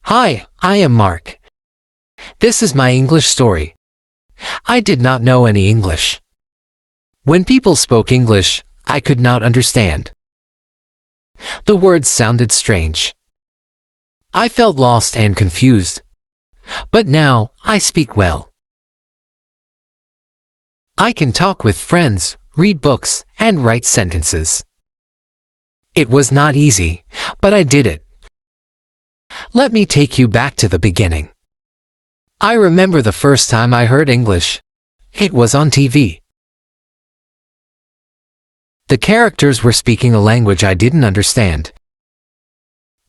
Hi, I am Mark. This is my English story. I did not know any English. When people spoke English, I could not understand. The words sounded strange. I felt lost and confused. But now, I speak well. I can talk with friends, read books, and write sentences. It was not easy, but I did it. Let me take you back to the beginning. I remember the first time I heard English. It was on TV. The characters were speaking a language I didn't understand.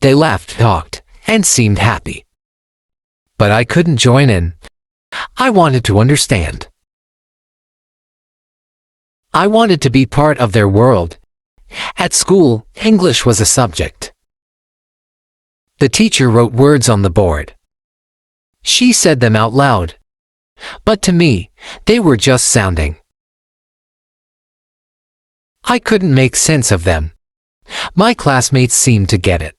They laughed, talked, and seemed happy. But I couldn't join in. I wanted to understand. I wanted to be part of their world. At school, English was a subject. The teacher wrote words on the board. She said them out loud. But to me, they were just sounding. I couldn't make sense of them. My classmates seemed to get it.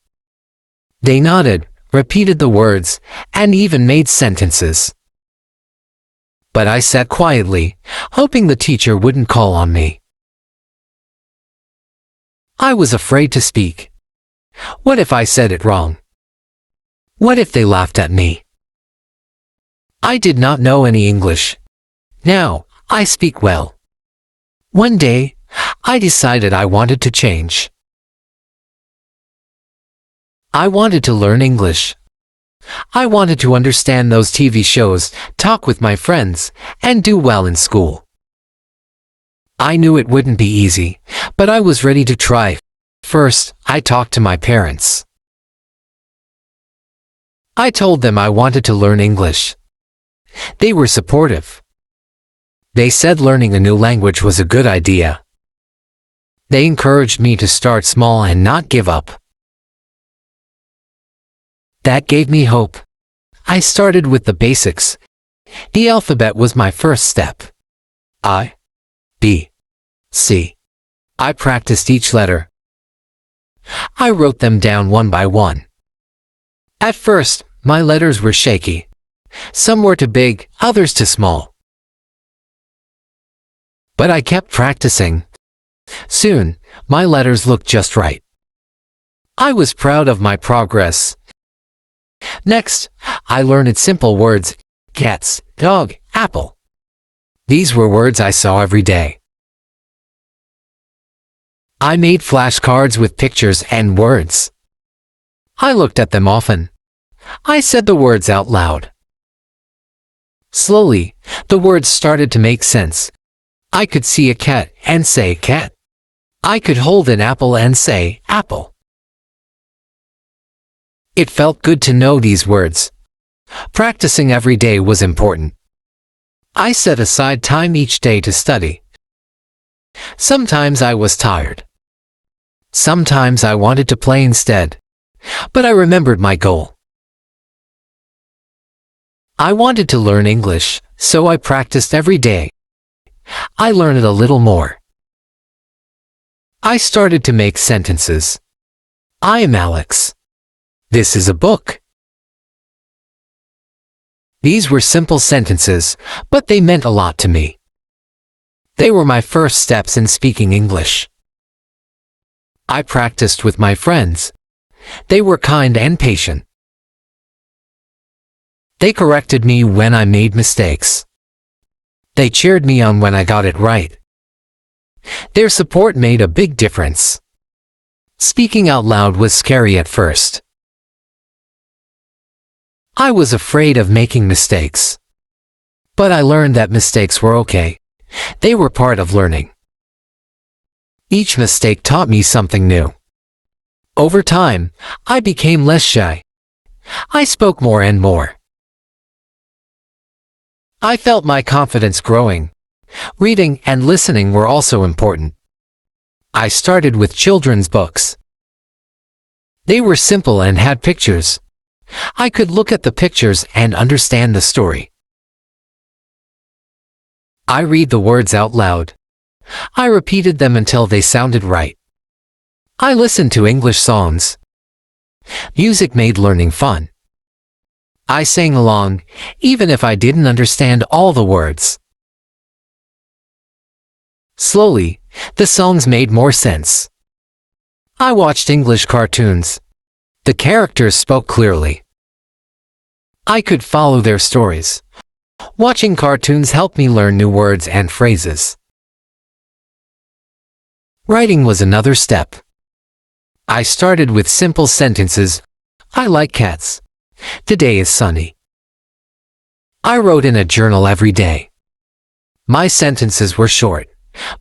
They nodded, repeated the words, and even made sentences. But I sat quietly, hoping the teacher wouldn't call on me. I was afraid to speak. What if I said it wrong? What if they laughed at me? I did not know any English. Now, I speak well. One day, I decided I wanted to change. I wanted to learn English. I wanted to understand those TV shows, talk with my friends, and do well in school. I knew it wouldn't be easy, but I was ready to try. First, I talked to my parents. I told them I wanted to learn English. They were supportive. They said learning a new language was a good idea. They encouraged me to start small and not give up. That gave me hope. I started with the basics. The alphabet was my first step. I, B, C. I practiced each letter. I wrote them down one by one. At first, my letters were shaky. Some were too big, others too small. But I kept practicing. Soon, my letters looked just right. I was proud of my progress. Next, I learned simple words: cats, dog, apple. These were words I saw every day. I made flashcards with pictures and words. I looked at them often. I said the words out loud. Slowly, the words started to make sense. I could see a cat and say cat. I could hold an apple and say apple. It felt good to know these words. Practicing every day was important. I set aside time each day to study. Sometimes I was tired. Sometimes I wanted to play instead. But I remembered my goal. I wanted to learn English, so I practiced every day. I learned a little more. I started to make sentences. I am Alex. This is a book. These were simple sentences, but they meant a lot to me. They were my first steps in speaking English. I practiced with my friends. They were kind and patient. They corrected me when I made mistakes. They cheered me on when I got it right. Their support made a big difference. Speaking out loud was scary at first. I was afraid of making mistakes. But I learned that mistakes were okay. They were part of learning. Each mistake taught me something new. Over time, I became less shy. I spoke more and more. I felt my confidence growing. Reading and listening were also important. I started with children's books. They were simple and had pictures. I could look at the pictures and understand the story. I read the words out loud. I repeated them until they sounded right. I listened to English songs. Music made learning fun. I sang along, even if I didn't understand all the words. Slowly, the songs made more sense. I watched English cartoons. The characters spoke clearly. I could follow their stories. Watching cartoons helped me learn new words and phrases. Writing was another step. I started with simple sentences. I like cats. Today is sunny. I wrote in a journal every day. My sentences were short,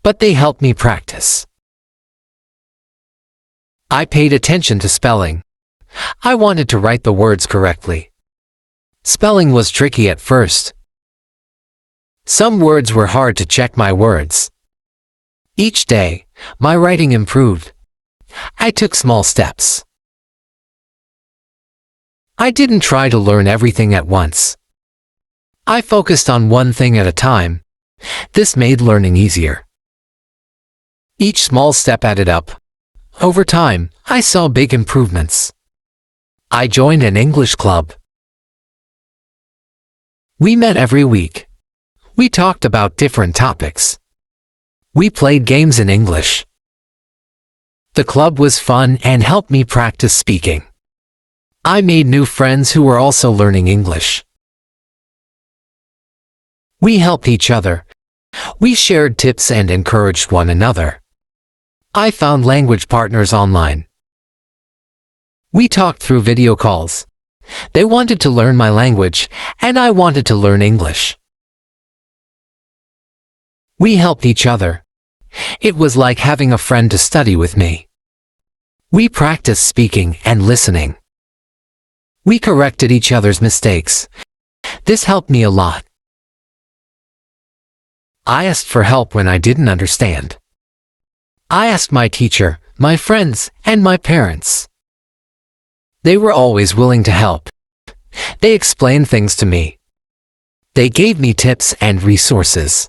but they helped me practice. I paid attention to spelling. I wanted to write the words correctly. Spelling was tricky at first. Some words were hard to check my words. Each day, my writing improved. I took small steps. I didn't try to learn everything at once. I focused on one thing at a time. This made learning easier. Each small step added up. Over time, I saw big improvements. I joined an English club. We met every week. We talked about different topics. We played games in English. The club was fun and helped me practice speaking. I made new friends who were also learning English. We helped each other. We shared tips and encouraged one another. I found language partners online. We talked through video calls. They wanted to learn my language, and I wanted to learn English. We helped each other. It was like having a friend to study with me. We practiced speaking and listening. We corrected each other's mistakes. This helped me a lot. I asked for help when I didn't understand. I asked my teacher, my friends, and my parents. They were always willing to help. They explained things to me. They gave me tips and resources.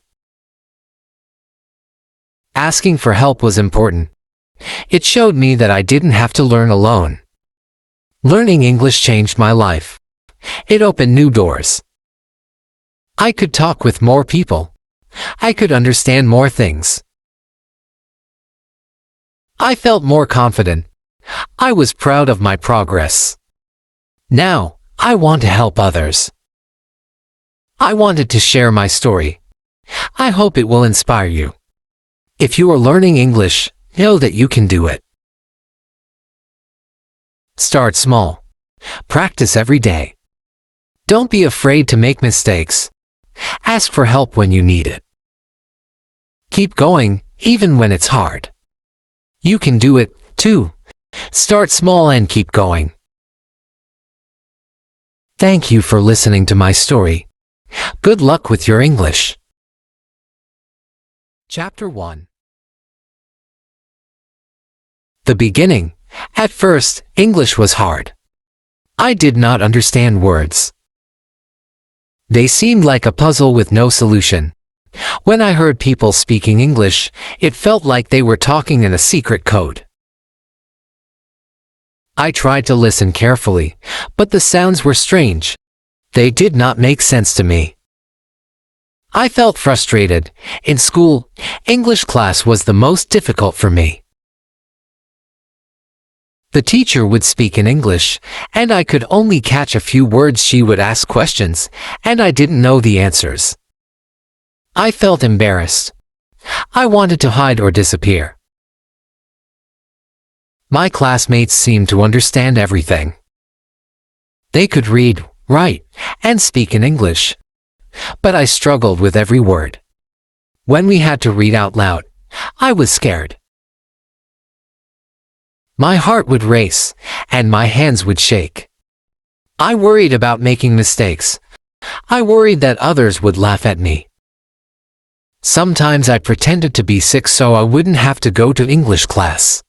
Asking for help was important. It showed me that I didn't have to learn alone. Learning English changed my life. It opened new doors. I could talk with more people. I could understand more things. I felt more confident. I was proud of my progress. Now, I want to help others. I wanted to share my story. I hope it will inspire you. If you are learning English, know that you can do it. Start small. Practice every day. Don't be afraid to make mistakes. Ask for help when you need it. Keep going, even when it's hard. You can do it, too. Start small and keep going. Thank you for listening to my story. Good luck with your English. Chapter 1. The beginning. At first, English was hard. I did not understand words. They seemed like a puzzle with no solution. When I heard people speaking English, it felt like they were talking in a secret code. I tried to listen carefully, but the sounds were strange. They did not make sense to me. I felt frustrated. In school, English class was the most difficult for me. The teacher would speak in English, and I could only catch a few words. She would ask questions, and I didn't know the answers. I felt embarrassed. I wanted to hide or disappear. My classmates seemed to understand everything. They could read, write, and speak in English. But I struggled with every word. When we had to read out loud, I was scared. My heart would race, and my hands would shake. I worried about making mistakes. I worried that others would laugh at me. Sometimes I pretended to be sick so I wouldn't have to go to English class.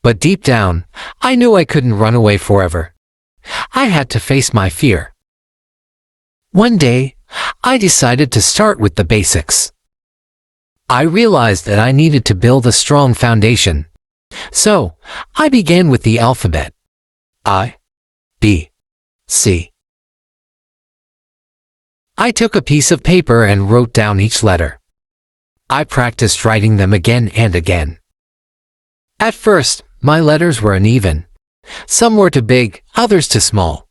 But deep down, I knew I couldn't run away forever. I had to face my fear. One day, I decided to start with the basics. I realized that I needed to build a strong foundation. So, I began with the alphabet. I, B, C. I took a piece of paper and wrote down each letter. I practiced writing them again and again. At first, my letters were uneven. Some were too big, others too small.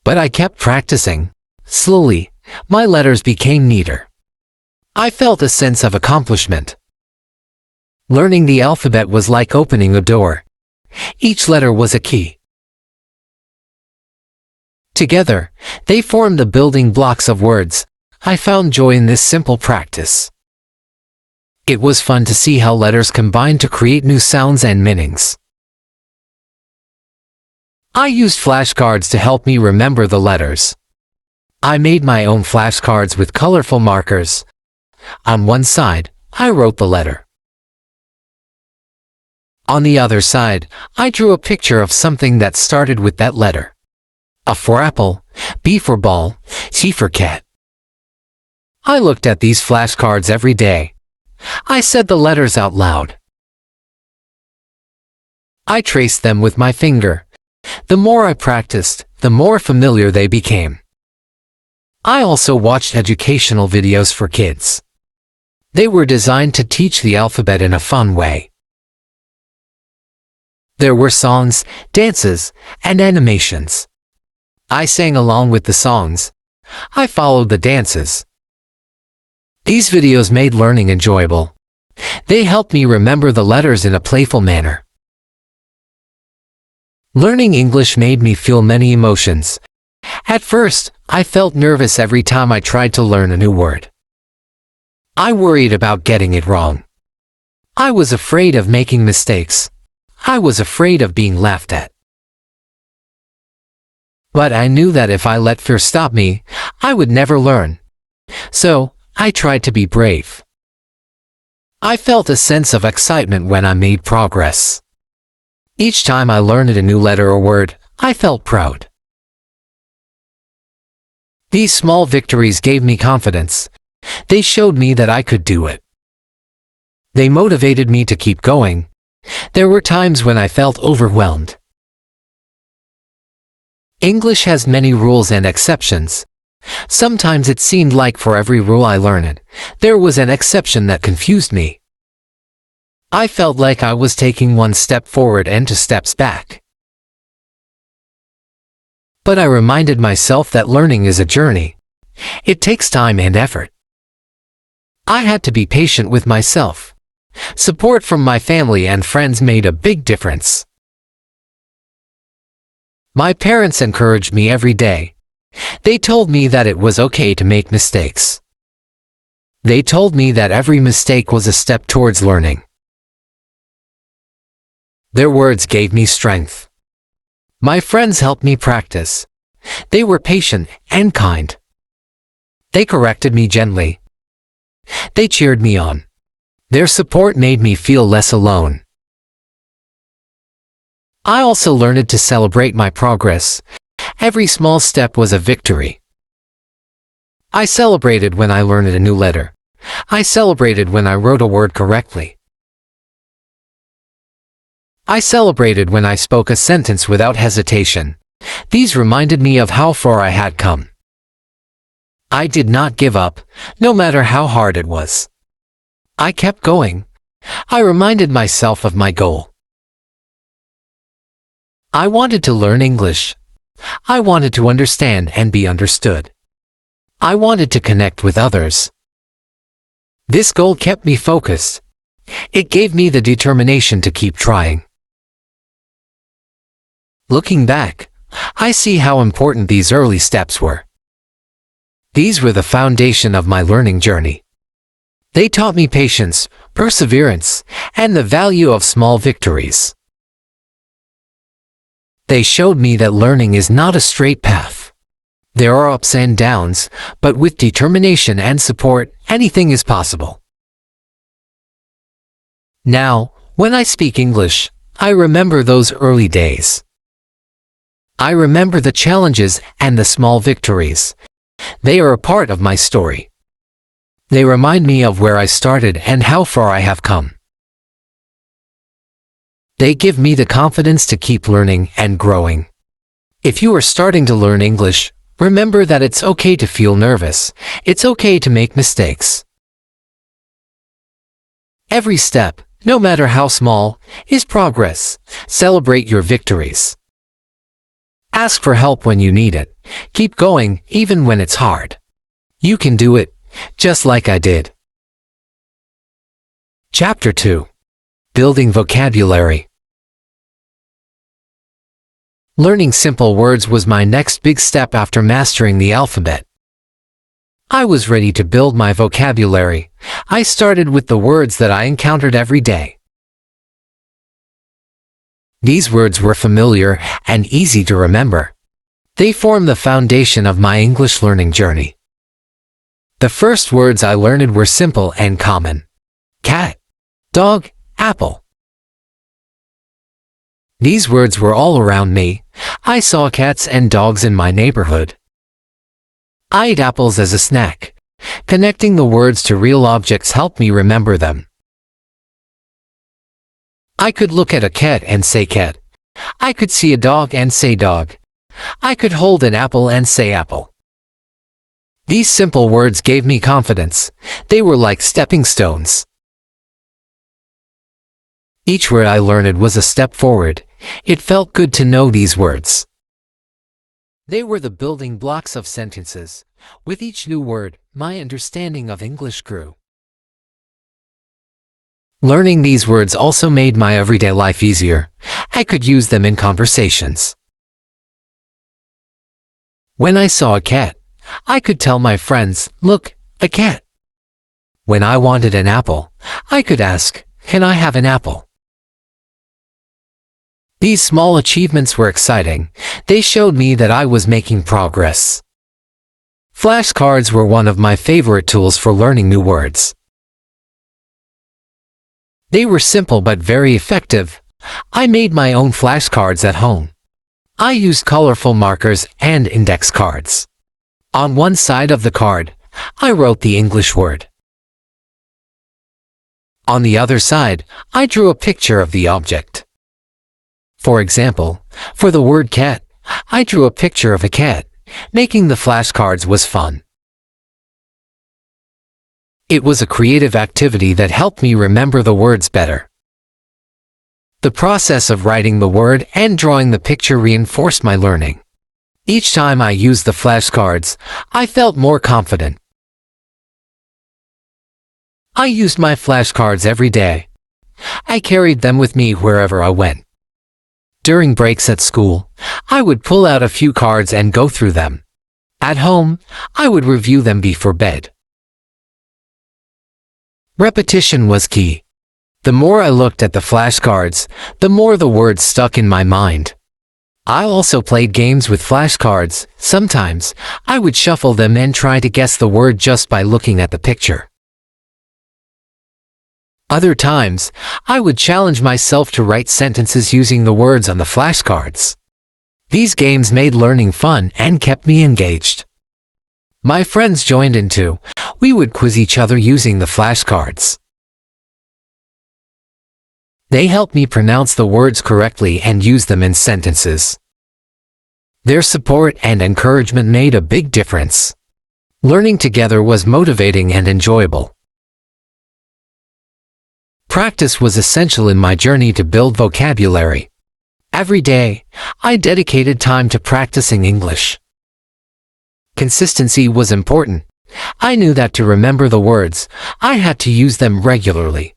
But I kept practicing. Slowly, my letters became neater. I felt a sense of accomplishment. Learning the alphabet was like opening a door. Each letter was a key. Together, they formed the building blocks of words. I found joy in this simple practice. It was fun to see how letters combined to create new sounds and meanings. I used flashcards to help me remember the letters. I made my own flashcards with colorful markers. On one side, I wrote the letter. On the other side, I drew a picture of something that started with that letter. A for apple, B for ball, C for cat. I looked at these flashcards every day. I said the letters out loud. I traced them with my finger. The more I practiced, the more familiar they became. I also watched educational videos for kids. They were designed to teach the alphabet in a fun way. There were songs, dances, and animations. I sang along with the songs. I followed the dances. These videos made learning enjoyable. They helped me remember the letters in a playful manner. Learning English made me feel many emotions. At first, I felt nervous every time I tried to learn a new word. I worried about getting it wrong. I was afraid of making mistakes. I was afraid of being laughed at. But I knew that if I let fear stop me, I would never learn. So, I tried to be brave. I felt a sense of excitement when I made progress. Each time I learned a new letter or word, I felt proud. These small victories gave me confidence. They showed me that I could do it. They motivated me to keep going. There were times when I felt overwhelmed. English has many rules and exceptions. Sometimes it seemed like for every rule I learned, there was an exception that confused me. I felt like I was taking one step forward and two steps back. But I reminded myself that learning is a journey. It takes time and effort. I had to be patient with myself. Support from my family and friends made a big difference. My parents encouraged me every day. They told me that it was okay to make mistakes. They told me that every mistake was a step towards learning. Their words gave me strength. My friends helped me practice. They were patient and kind. They corrected me gently. They cheered me on. Their support made me feel less alone. I also learned to celebrate my progress. Every small step was a victory. I celebrated when I learned a new letter. I celebrated when I wrote a word correctly. I celebrated when I spoke a sentence without hesitation. These reminded me of how far I had come. I did not give up, no matter how hard it was. I kept going. I reminded myself of my goal. I wanted to learn English. I wanted to understand and be understood. I wanted to connect with others. This goal kept me focused. It gave me the determination to keep trying. Looking back, I see how important these early steps were. These were the foundation of my learning journey. They taught me patience, perseverance, and the value of small victories. They showed me that learning is not a straight path. There are ups and downs, but with determination and support, anything is possible. Now, when I speak English, I remember those early days. I remember the challenges and the small victories. They are a part of my story. They remind me of where I started and how far I have come. They give me the confidence to keep learning and growing. If you are starting to learn English, remember that it's okay to feel nervous. It's okay to make mistakes. Every step, no matter how small, is progress. Celebrate your victories. Ask for help when you need it. Keep going, even when it's hard. You can do it, just like I did. Chapter 2. Building vocabulary. Learning simple words was my next big step after mastering the alphabet. I was ready to build my vocabulary. I started with the words that I encountered every day. These words were familiar and easy to remember. They form the foundation of my English learning journey. The first words I learned were simple and common. Cat, dog, apple. These words were all around me. I saw cats and dogs in my neighborhood. I ate apples as a snack. Connecting the words to real objects helped me remember them. I could look at a cat and say cat. I could see a dog and say dog. I could hold an apple and say apple. These simple words gave me confidence. They were like stepping stones. Each word I learned was a step forward. It felt good to know these words. They were the building blocks of sentences. With each new word, my understanding of English grew. Learning these words also made my everyday life easier. I could use them in conversations. When I saw a cat, I could tell my friends, "Look, a cat." When I wanted an apple, I could ask, "Can I have an apple?" These small achievements were exciting. They showed me that I was making progress. Flashcards were one of my favorite tools for learning new words. They were simple but very effective. I made my own flashcards at home. I used colorful markers and index cards. On one side of the card, I wrote the English word. On the other side, I drew a picture of the object. For example, for the word cat, I drew a picture of a cat. Making the flashcards was fun. It was a creative activity that helped me remember the words better. The process of writing the word and drawing the picture reinforced my learning. Each time I used the flashcards, I felt more confident. I used my flashcards every day. I carried them with me wherever I went. During breaks at school, I would pull out a few cards and go through them. At home, I would review them before bed. Repetition was key. The more I looked at the flashcards, the more the words stuck in my mind. I also played games with flashcards. Sometimes, I would shuffle them and try to guess the word just by looking at the picture. Other times, I would challenge myself to write sentences using the words on the flashcards. These games made learning fun and kept me engaged. My friends joined in too. We would quiz each other using the flashcards. They helped me pronounce the words correctly and use them in sentences. Their support and encouragement made a big difference. Learning together was motivating and enjoyable. Practice was essential in my journey to build vocabulary. Every day, I dedicated time to practicing English. Consistency was important. I knew that to remember the words, I had to use them regularly.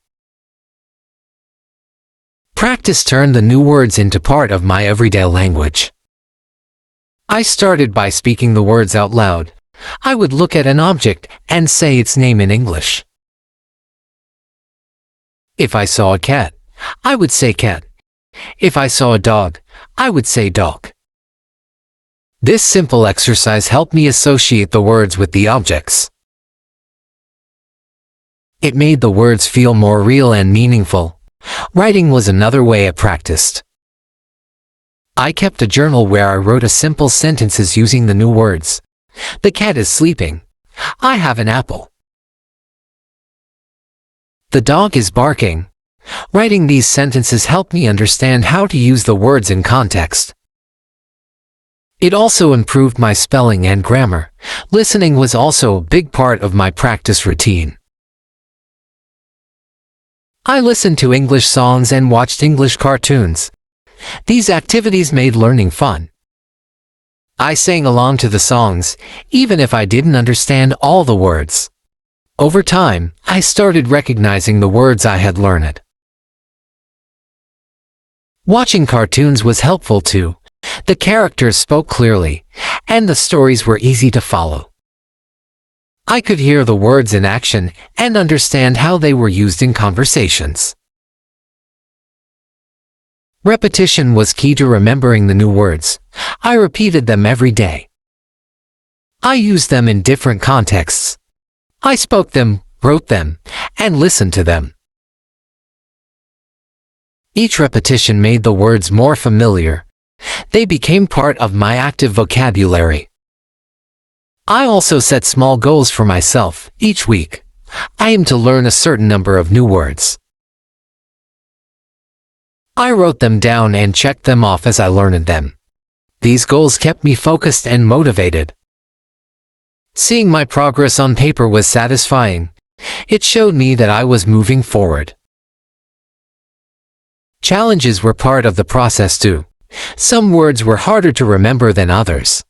Practice turned the new words into part of my everyday language. I started by speaking the words out loud. I would look at an object and say its name in English. If I saw a cat, I would say cat. If I saw a dog, I would say dog. This simple exercise helped me associate the words with the objects. It made the words feel more real and meaningful. Writing was another way I practiced. I kept a journal where I wrote a simple sentences using the new words. The cat is sleeping. I have an apple. The dog is barking. Writing these sentences helped me understand how to use the words in context. It also improved my spelling and grammar. Listening was also a big part of my practice routine. I listened to English songs and watched English cartoons. These activities made learning fun. I sang along to the songs, even if I didn't understand all the words. Over time, I started recognizing the words I had learned. Watching cartoons was helpful too. The characters spoke clearly, and the stories were easy to follow. I could hear the words in action and understand how they were used in conversations. Repetition was key to remembering the new words. I repeated them every day. I used them in different contexts. I spoke them, wrote them, and listened to them. Each repetition made the words more familiar. They became part of my active vocabulary. I also set small goals for myself. Each week, I aim to learn a certain number of new words. I wrote them down and checked them off as I learned them. These goals kept me focused and motivated. Seeing my progress on paper was satisfying. It showed me that I was moving forward. Challenges were part of the process too. Some words were harder to remember than others.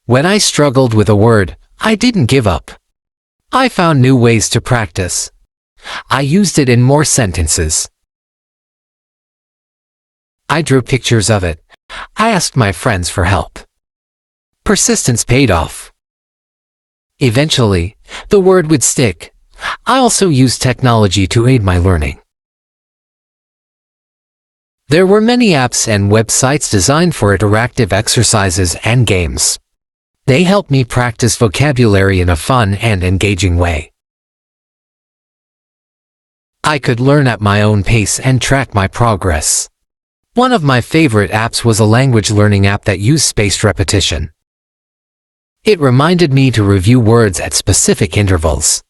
When I struggled with a word, I didn't give up. I found new ways to practice. I used it in more sentences. I drew pictures of it. I asked my friends for help. Persistence paid off. Eventually, the word would stick. I also used technology to aid my learning. There were many apps and websites designed for interactive exercises and games. They helped me practice vocabulary in a fun and engaging way. I could learn at my own pace and track my progress. One of my favorite apps was a language learning app that used spaced repetition. It reminded me to review words at specific intervals.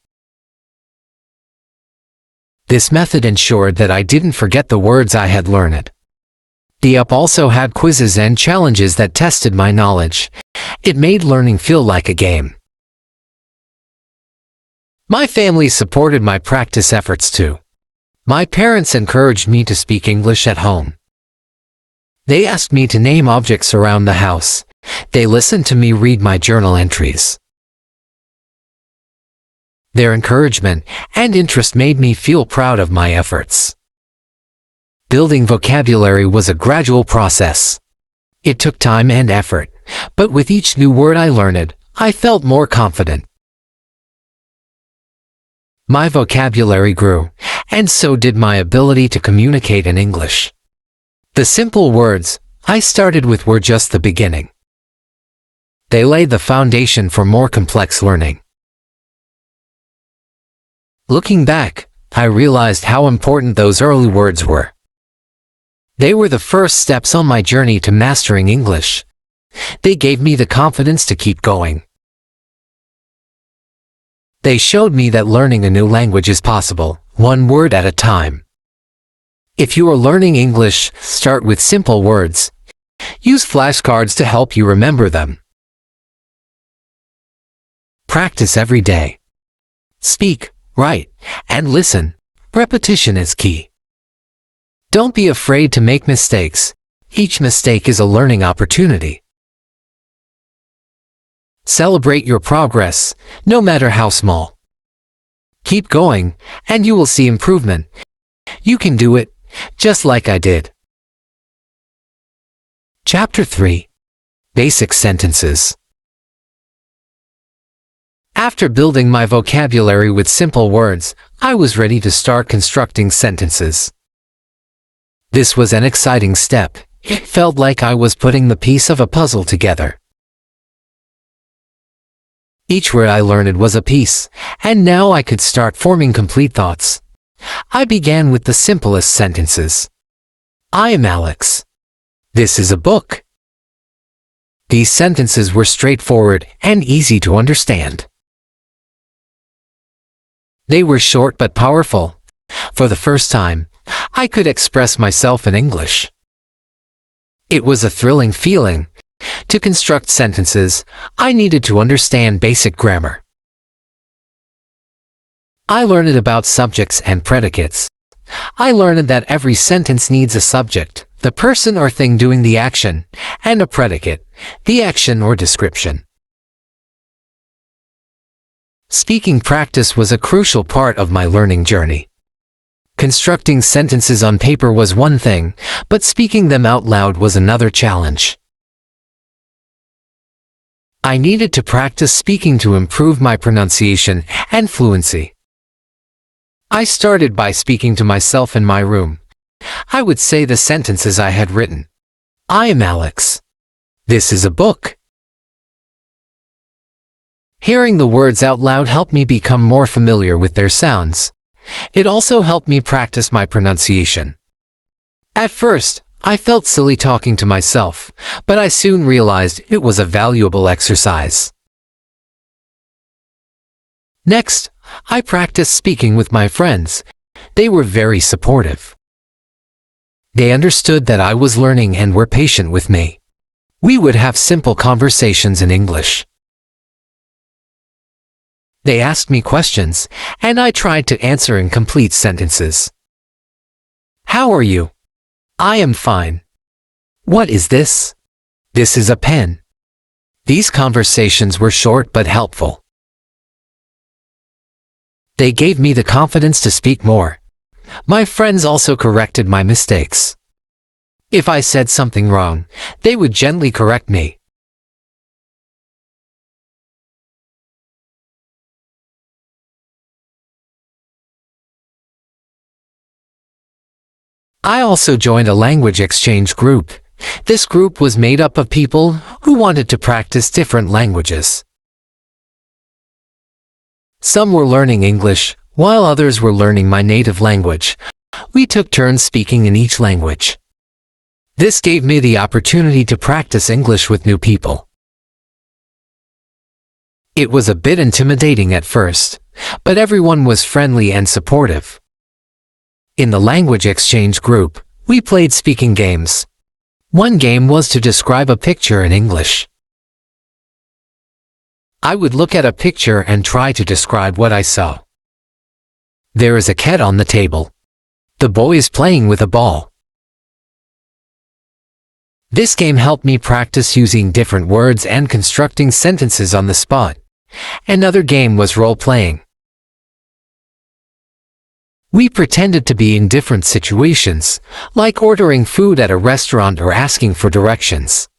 This method ensured that I didn't forget the words I had learned. The app also had quizzes and challenges that tested my knowledge. It made learning feel like a game. My family supported my practice efforts too. My parents encouraged me to speak English at home. They asked me to name objects around the house. They listened to me read my journal entries. Their encouragement and interest made me feel proud of my efforts. Building vocabulary was a gradual process. It took time and effort, but with each new word I learned, I felt more confident. My vocabulary grew, and so did my ability to communicate in English. The simple words I started with were just the beginning. They laid the foundation for more complex learning. Looking back, I realized how important those early words were. They were the first steps on my journey to mastering English. They gave me the confidence to keep going. They showed me that learning a new language is possible, one word at a time. If you are learning English, start with simple words. Use flashcards to help you remember them. Practice every day. Speak, write, and listen. Repetition is key. Don't be afraid to make mistakes. Each mistake is a learning opportunity. Celebrate your progress, no matter how small. Keep going, and you will see improvement. You can do it, just like I did. Chapter 3. Basic Sentences. After building my vocabulary with simple words, I was ready to start constructing sentences. This was an exciting step. It felt like I was putting the piece of a puzzle together. Each word I learned was a piece, and now I could start forming complete thoughts. I began with the simplest sentences. I am Alex. This is a book. These sentences were straightforward and easy to understand. They were short but powerful. For the first time, I could express myself in English. It was a thrilling feeling. To construct sentences, I needed to understand basic grammar. I learned about subjects and predicates. I learned that every sentence needs a subject, the person or thing doing the action, and a predicate, the action or description. Speaking practice was a crucial part of my learning journey. Constructing sentences on paper was one thing, but speaking them out loud was another challenge. I needed to practice speaking to improve my pronunciation and fluency. I started by speaking to myself in my room. I would say the sentences I had written. I am Alex. This is a book. Hearing the words out loud helped me become more familiar with their sounds. It also helped me practice my pronunciation. At first, I felt silly talking to myself, but I soon realized it was a valuable exercise. Next, I practiced speaking with my friends. They were very supportive. They understood that I was learning and were patient with me. We would have simple conversations in English. They asked me questions, and I tried to answer in complete sentences. How are you? I am fine. What is this? This is a pen. These conversations were short but helpful. They gave me the confidence to speak more. My friends also corrected my mistakes. If I said something wrong, they would gently correct me. I also joined a language exchange group. This group was made up of people who wanted to practice different languages. Some were learning English, while others were learning my native language. We took turns speaking in each language. This gave me the opportunity to practice English with new people. It was a bit intimidating at first, but everyone was friendly and supportive. In the language exchange group, we played speaking games. One game was to describe a picture in English. I would look at a picture and try to describe what I saw. There is a cat on the table. The boy is playing with a ball. This game helped me practice using different words and constructing sentences on the spot. Another game was role-playing. We pretended to be in different situations, like ordering food at a restaurant or asking for directions.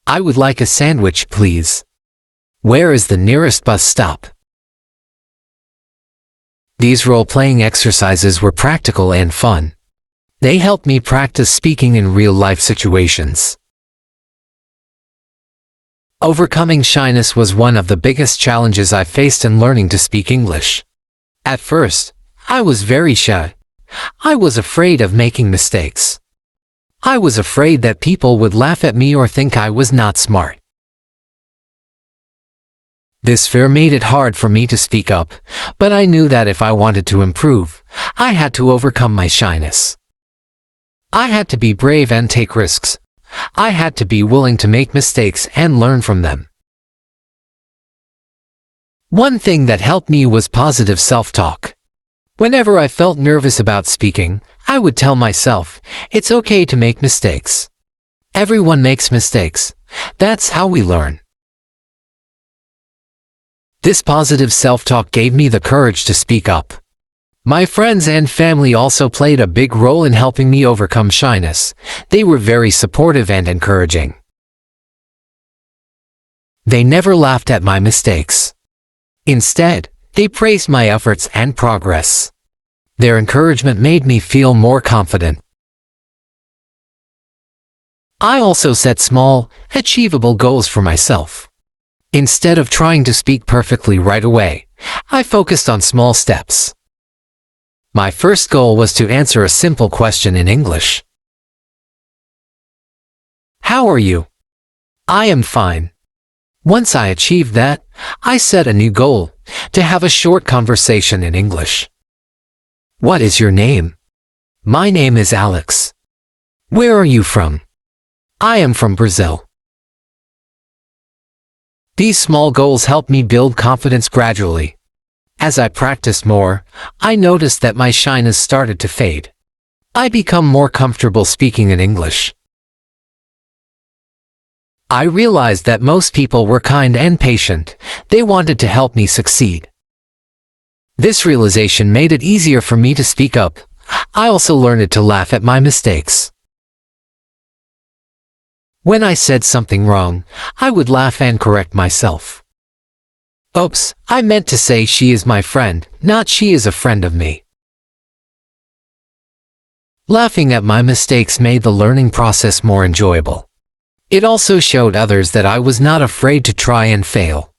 I would like a sandwich, please. Where is the nearest bus stop? These role-playing exercises were practical and fun. They helped me practice speaking in real-life situations. Overcoming shyness was one of the biggest challenges I faced in learning to speak English. At first, I was very shy. I was afraid of making mistakes. I was afraid that people would laugh at me or think I was not smart. This fear made it hard for me to speak up, but I knew that if I wanted to improve, I had to overcome my shyness. I had to be brave and take risks. I had to be willing to make mistakes and learn from them. One thing that helped me was positive self-talk. Whenever I felt nervous about speaking, I would tell myself, it's okay to make mistakes. Everyone makes mistakes. That's how we learn. This positive self-talk gave me the courage to speak up. My friends and family also played a big role in helping me overcome shyness. They were very supportive and encouraging. They never laughed at my mistakes. Instead, they praised my efforts and progress. Their encouragement made me feel more confident. I also set small, achievable goals for myself. Instead of trying to speak perfectly right away, I focused on small steps. My first goal was to answer a simple question in English. How are you? I am fine. Once I achieved that, I set a new goal, to have a short conversation in English. What is your name? My name is Alex. Where are you from? I am from Brazil. These small goals help me build confidence gradually. As I practiced more, I noticed that my shyness started to fade. I become more comfortable speaking in English. I realized that most people were kind and patient. They wanted to help me succeed. This realization made it easier for me to speak up. I also learned to laugh at my mistakes. When I said something wrong, I would laugh and correct myself. Oops, I meant to say she is my friend, not she is a friend of me. Laughing at my mistakes made the learning process more enjoyable. It also showed others that I was not afraid to try and fail.